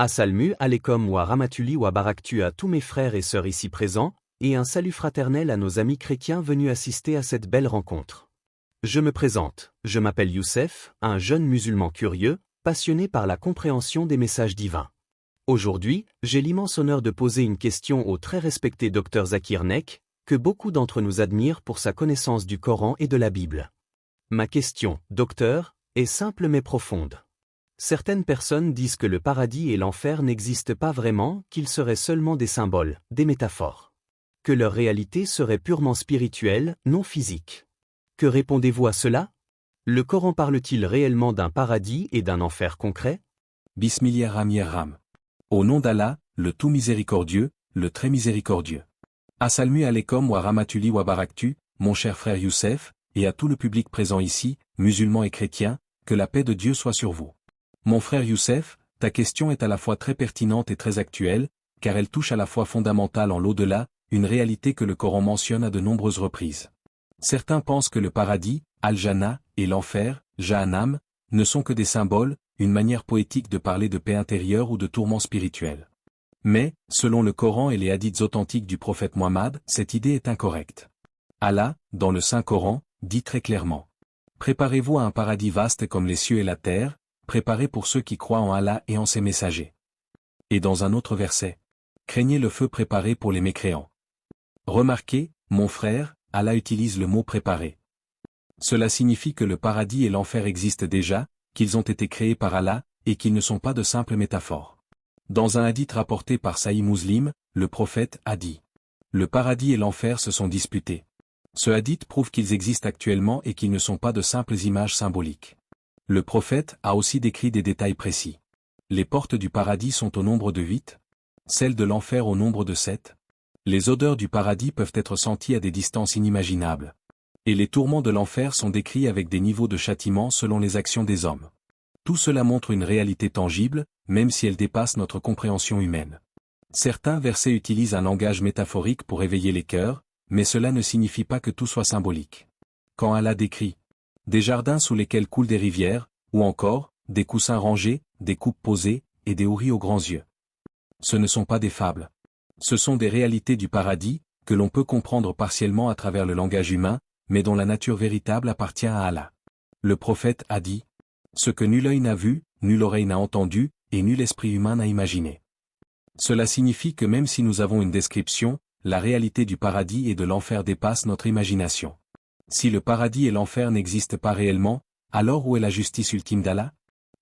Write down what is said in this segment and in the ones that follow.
Assalamu alaikum wa rahmatullah wa barakatuh à tous mes frères et sœurs ici présents, et un salut fraternel à nos amis chrétiens venus assister à cette belle rencontre. Je me présente, je m'appelle Youssef, un jeune musulman curieux, passionné par la compréhension des messages divins. Aujourd'hui, j'ai l'immense honneur de poser une question au très respecté Dr Zakir Naik, que beaucoup d'entre nous admirent pour sa connaissance du Coran et de la Bible. Ma question, docteur, est simple mais profonde. Certaines personnes disent que le paradis et l'enfer n'existent pas vraiment, qu'ils seraient seulement des symboles, des métaphores. Que leur réalité serait purement spirituelle, non physique. Que répondez-vous à cela? Le Coran parle-t-il réellement d'un paradis et d'un enfer concret? Bismillahirrahmanirrahim. Au nom d'Allah, le tout miséricordieux, le très miséricordieux. Assalamu alaikum wa rahmatullah wa barakatuh, mon cher frère Youssef, et à tout le public présent ici, musulmans et chrétiens, que la paix de Dieu soit sur vous. Mon frère Youssef, ta question est à la fois très pertinente et très actuelle, car elle touche à la fois fondamentale en l'au-delà, une réalité que le Coran mentionne à de nombreuses reprises. Certains pensent que le paradis, Al-Jannah, et l'enfer, Jahannam, ne sont que des symboles, une manière poétique de parler de paix intérieure ou de tourment spirituel. Mais, selon le Coran et les hadiths authentiques du prophète Muhammad, cette idée est incorrecte. Allah, dans le Saint-Coran, dit très clairement: préparez-vous à un paradis vaste comme les cieux et la terre, préparé pour ceux qui croient en Allah et en ses messagers. Et dans un autre verset: craignez le feu préparé pour les mécréants. Remarquez, mon frère, Allah utilise le mot préparé. Cela signifie que le paradis et l'enfer existent déjà, qu'ils ont été créés par Allah, et qu'ils ne sont pas de simples métaphores. Dans un hadith rapporté par Sahih Muslim, le prophète a dit: le paradis et l'enfer se sont disputés. Ce hadith prouve qu'ils existent actuellement et qu'ils ne sont pas de simples images symboliques. Le prophète a aussi décrit des détails précis. Les portes du paradis sont au nombre de 8, celles de l'enfer au nombre de 7. Les odeurs du paradis peuvent être senties à des distances inimaginables. Et les tourments de l'enfer sont décrits avec des niveaux de châtiment selon les actions des hommes. Tout cela montre une réalité tangible, même si elle dépasse notre compréhension humaine. Certains versets utilisent un langage métaphorique pour éveiller les cœurs, mais cela ne signifie pas que tout soit symbolique. Quand Allah décrit des jardins sous lesquels coulent des rivières, ou encore, des coussins rangés, des coupes posées, et des houris aux grands yeux. Ce ne sont pas des fables. Ce sont des réalités du paradis, que l'on peut comprendre partiellement à travers le langage humain, mais dont la nature véritable appartient à Allah. Le prophète a dit: ce que nul œil n'a vu, nulle oreille n'a entendu, et nul esprit humain n'a imaginé. Cela signifie que même si nous avons une description, la réalité du paradis et de l'enfer dépasse notre imagination. Si le paradis et l'enfer n'existent pas réellement, alors où est la justice ultime d'Allah?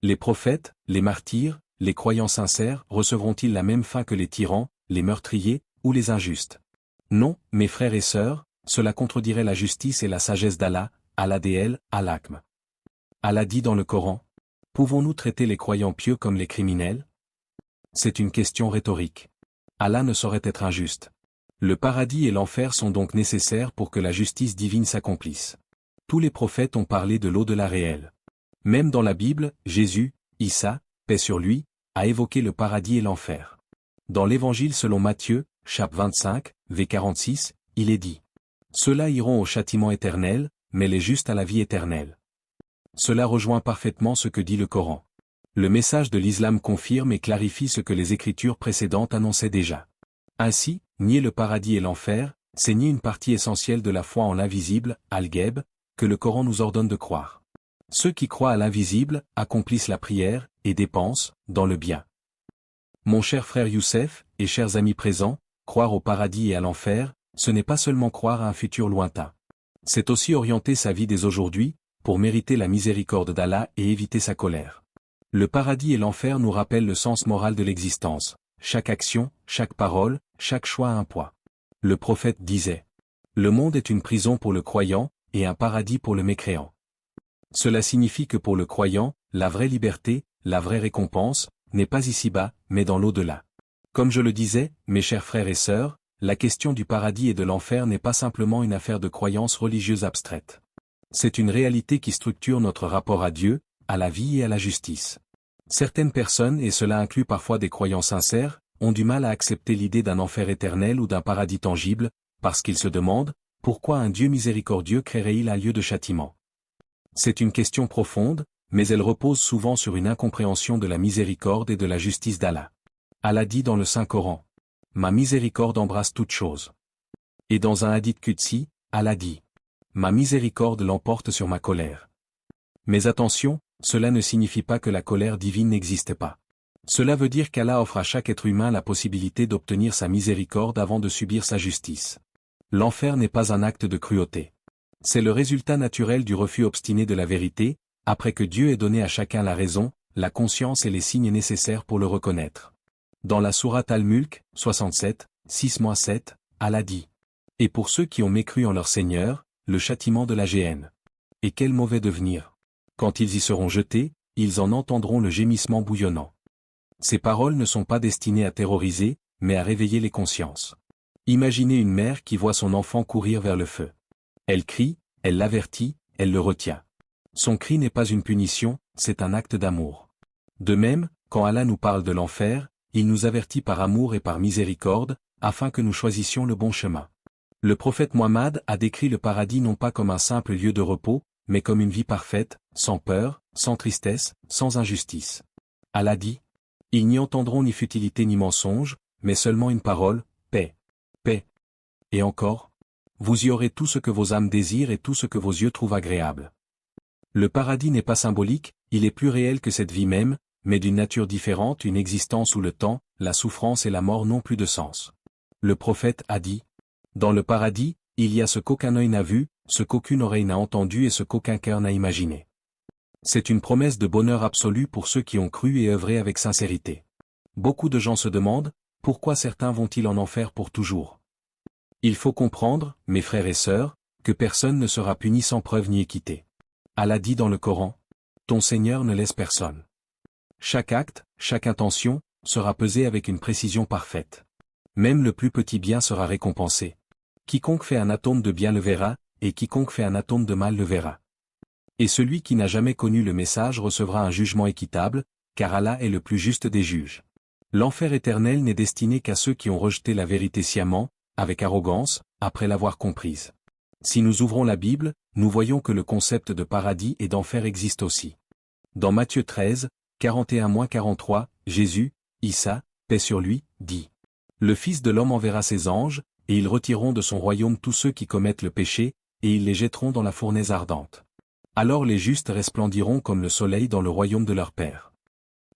Les prophètes, les martyrs, les croyants sincères recevront-ils la même fin que les tyrans, les meurtriers, ou les injustes? Non, mes frères et sœurs, cela contredirait la justice et la sagesse d'Allah, Al-Adl, Al-Akm. Allah dit dans le Coran: pouvons-nous traiter les croyants pieux comme les criminels? C'est une question rhétorique. Allah ne saurait être injuste. Le paradis et l'enfer sont donc nécessaires pour que la justice divine s'accomplisse. Tous les prophètes ont parlé de l'au-delà réel. Même dans la Bible, Jésus, Issa, paix sur lui, a évoqué le paradis et l'enfer. Dans l'Évangile selon Matthieu, chapitre 25, v 46, il est dit: ceux-là iront au châtiment éternel, mais les justes à la vie éternelle. Cela rejoint parfaitement ce que dit le Coran. Le message de l'islam confirme et clarifie ce que les écritures précédentes annonçaient déjà. Ainsi, nier le paradis et l'enfer, c'est nier une partie essentielle de la foi en l'invisible, Al-Ghaib, que le Coran nous ordonne de croire. Ceux qui croient à l'invisible accomplissent la prière et dépensent dans le bien. Mon cher frère Youssef, et chers amis présents, croire au paradis et à l'enfer, ce n'est pas seulement croire à un futur lointain. C'est aussi orienter sa vie dès aujourd'hui, pour mériter la miséricorde d'Allah et éviter sa colère. Le paradis et l'enfer nous rappellent le sens moral de l'existence. Chaque action, chaque parole, chaque choix a un poids. Le prophète disait: le monde est une prison pour le croyant, et un paradis pour le mécréant. Cela signifie que pour le croyant, la vraie liberté, la vraie récompense, n'est pas ici-bas, mais dans l'au-delà. Comme je le disais, mes chers frères et sœurs, la question du paradis et de l'enfer n'est pas simplement une affaire de croyances religieuses abstraites. C'est une réalité qui structure notre rapport à Dieu, à la vie et à la justice. Certaines personnes, et cela inclut parfois des croyants sincères, ont du mal à accepter l'idée d'un enfer éternel ou d'un paradis tangible, parce qu'ils se demandent: pourquoi un Dieu miséricordieux créerait-il un lieu de châtiment? C'est une question profonde, mais elle repose souvent sur une incompréhension de la miséricorde et de la justice d'Allah. Allah dit dans le Saint-Coran, « Ma miséricorde embrasse toute chose. » Et dans un hadith Qudsi, Allah dit, « Ma miséricorde l'emporte sur ma colère. » Mais attention, cela ne signifie pas que la colère divine n'existe pas. Cela veut dire qu'Allah offre à chaque être humain la possibilité d'obtenir sa miséricorde avant de subir sa justice. L'enfer n'est pas un acte de cruauté. C'est le résultat naturel du refus obstiné de la vérité, après que Dieu ait donné à chacun la raison, la conscience et les signes nécessaires pour le reconnaître. Dans la sourate Al-Mulk, 67, 6-7, Allah dit, « Et pour ceux qui ont mécru en leur Seigneur, le châtiment de la géhenne. Et quel mauvais devenir. Quand ils y seront jetés, ils en entendront le gémissement bouillonnant. » Ces paroles ne sont pas destinées à terroriser, mais à réveiller les consciences. Imaginez une mère qui voit son enfant courir vers le feu. Elle crie, elle l'avertit, elle le retient. Son cri n'est pas une punition, c'est un acte d'amour. De même, quand Allah nous parle de l'enfer, il nous avertit par amour et par miséricorde, afin que nous choisissions le bon chemin. Le prophète Muhammad a décrit le paradis non pas comme un simple lieu de repos, mais comme une vie parfaite, sans peur, sans tristesse, sans injustice. Allah dit, « Ils n'y entendront ni futilité ni mensonge, mais seulement une parole, paix. Paix. Et encore, vous y aurez tout ce que vos âmes désirent et tout ce que vos yeux trouvent agréable. » Le paradis n'est pas symbolique, il est plus réel que cette vie même, mais d'une nature différente, une existence où le temps, la souffrance et la mort n'ont plus de sens. Le prophète a dit, « Dans le paradis, il y a ce qu'aucun œil n'a vu, ce qu'aucune oreille n'a entendu et ce qu'aucun cœur n'a imaginé. » C'est une promesse de bonheur absolu pour ceux qui ont cru et œuvré avec sincérité. Beaucoup de gens se demandent, pourquoi certains vont-ils en enfer pour toujours? Il faut comprendre, mes frères et sœurs, que personne ne sera puni sans preuve ni équité. Allah dit dans le Coran, « Ton Seigneur ne laisse personne. » Chaque acte, chaque intention, sera pesé avec une précision parfaite. Même le plus petit bien sera récompensé. Quiconque fait un atome de bien le verra, et quiconque fait un atome de mal le verra. Et celui qui n'a jamais connu le message recevra un jugement équitable, car Allah est le plus juste des juges. L'enfer éternel n'est destiné qu'à ceux qui ont rejeté la vérité sciemment, avec arrogance, après l'avoir comprise. Si nous ouvrons la Bible, nous voyons que le concept de paradis et d'enfer existe aussi. Dans Matthieu 13, 41-43, Jésus, Issa, paix sur lui, dit, « Le Fils de l'homme enverra ses anges, et ils retireront de son royaume tous ceux qui commettent le péché, et ils les jetteront dans la fournaise ardente. Alors les justes resplendiront comme le soleil dans le royaume de leur Père. »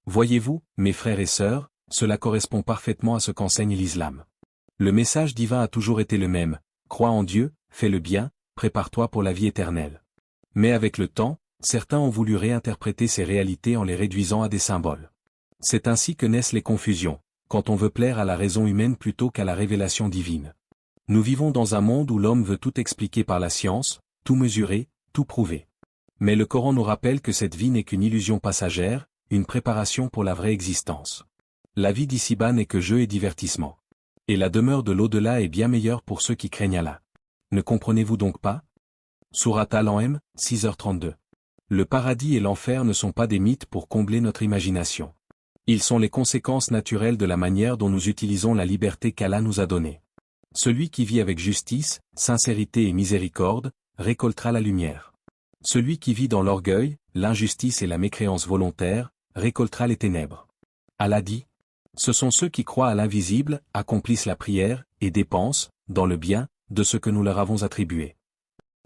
Voyez-vous, mes frères et sœurs, cela correspond parfaitement à ce qu'enseigne l'islam. Le message divin a toujours été le même, crois en Dieu, fais le bien, prépare-toi pour la vie éternelle. Mais avec le temps, certains ont voulu réinterpréter ces réalités en les réduisant à des symboles. C'est ainsi que naissent les confusions, quand on veut plaire à la raison humaine plutôt qu'à la révélation divine. Nous vivons dans un monde où l'homme veut tout expliquer par la science, tout mesurer, tout prouver. Mais le Coran nous rappelle que cette vie n'est qu'une illusion passagère, une préparation pour la vraie existence. La vie d'ici-bas n'est que jeu et divertissement. Et la demeure de l'au-delà est bien meilleure pour ceux qui craignent Allah. Ne comprenez-vous donc pas? Sourate Al-An'am, 6h32. Le paradis et l'enfer ne sont pas des mythes pour combler notre imagination. Ils sont les conséquences naturelles de la manière dont nous utilisons la liberté qu'Allah nous a donnée. Celui qui vit avec justice, sincérité et miséricorde, récoltera la lumière. Celui qui vit dans l'orgueil, l'injustice et la mécréance volontaire, récoltera les ténèbres. Allah dit, « Ce sont ceux qui croient à l'invisible, accomplissent la prière, et dépensent, dans le bien, de ce que nous leur avons attribué. »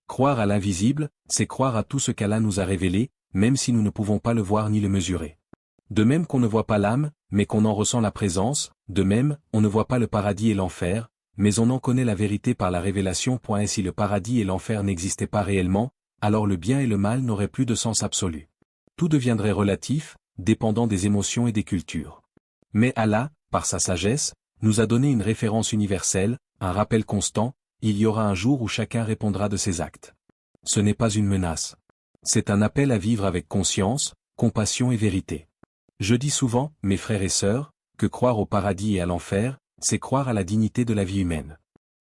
Croire à l'invisible, c'est croire à tout ce qu'Allah nous a révélé, même si nous ne pouvons pas le voir ni le mesurer. De même qu'on ne voit pas l'âme, mais qu'on en ressent la présence, de même, on ne voit pas le paradis et l'enfer, mais on en connaît la vérité par la révélation. Si le paradis et l'enfer n'existaient pas réellement, alors le bien et le mal n'auraient plus de sens absolu. Tout deviendrait relatif, dépendant des émotions et des cultures. Mais Allah, par sa sagesse, nous a donné une référence universelle, un rappel constant, il y aura un jour où chacun répondra de ses actes. Ce n'est pas une menace. C'est un appel à vivre avec conscience, compassion et vérité. Je dis souvent, mes frères et sœurs, que croire au paradis et à l'enfer, c'est croire à la dignité de la vie humaine.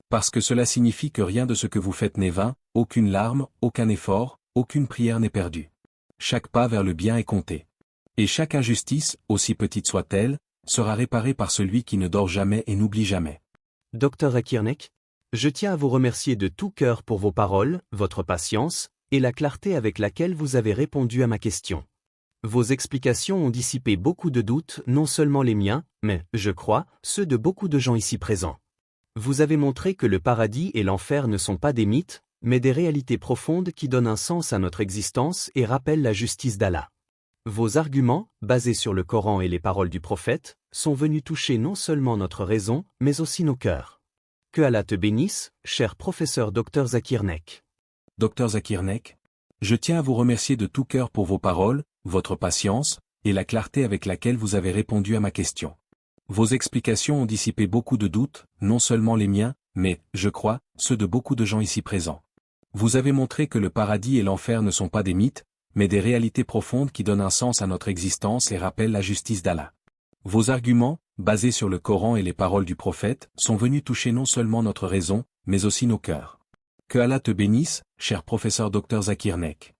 Parce que cela signifie que rien de ce que vous faites n'est vain, aucune larme, aucun effort, aucune prière n'est perdue. Chaque pas vers le bien est compté. Et chaque injustice, aussi petite soit-elle, sera réparée par celui qui ne dort jamais et n'oublie jamais. Dr Zakirnek, je tiens à vous remercier de tout cœur pour vos paroles, votre patience, et la clarté avec laquelle vous avez répondu à ma question. Vos explications ont dissipé beaucoup de doutes, non seulement les miens, mais, je crois, ceux de beaucoup de gens ici présents. Vous avez montré que le paradis et l'enfer ne sont pas des mythes, mais des réalités profondes qui donnent un sens à notre existence et rappellent la justice d'Allah. Vos arguments, basés sur le Coran et les paroles du prophète, sont venus toucher non seulement notre raison, mais aussi nos cœurs. Que Allah te bénisse, cher professeur Dr Zakir Naik. Dr Zakir Naik, je tiens à vous remercier de tout cœur pour vos paroles, votre patience, et la clarté avec laquelle vous avez répondu à ma question. Vos explications ont dissipé beaucoup de doutes, non seulement les miens, mais, je crois, ceux de beaucoup de gens ici présents. Vous avez montré que le paradis et l'enfer ne sont pas des mythes, mais des réalités profondes qui donnent un sens à notre existence et rappellent la justice d'Allah. Vos arguments, basés sur le Coran et les paroles du prophète, sont venus toucher non seulement notre raison, mais aussi nos cœurs. Que Allah te bénisse, cher professeur Dr Zakir Naik.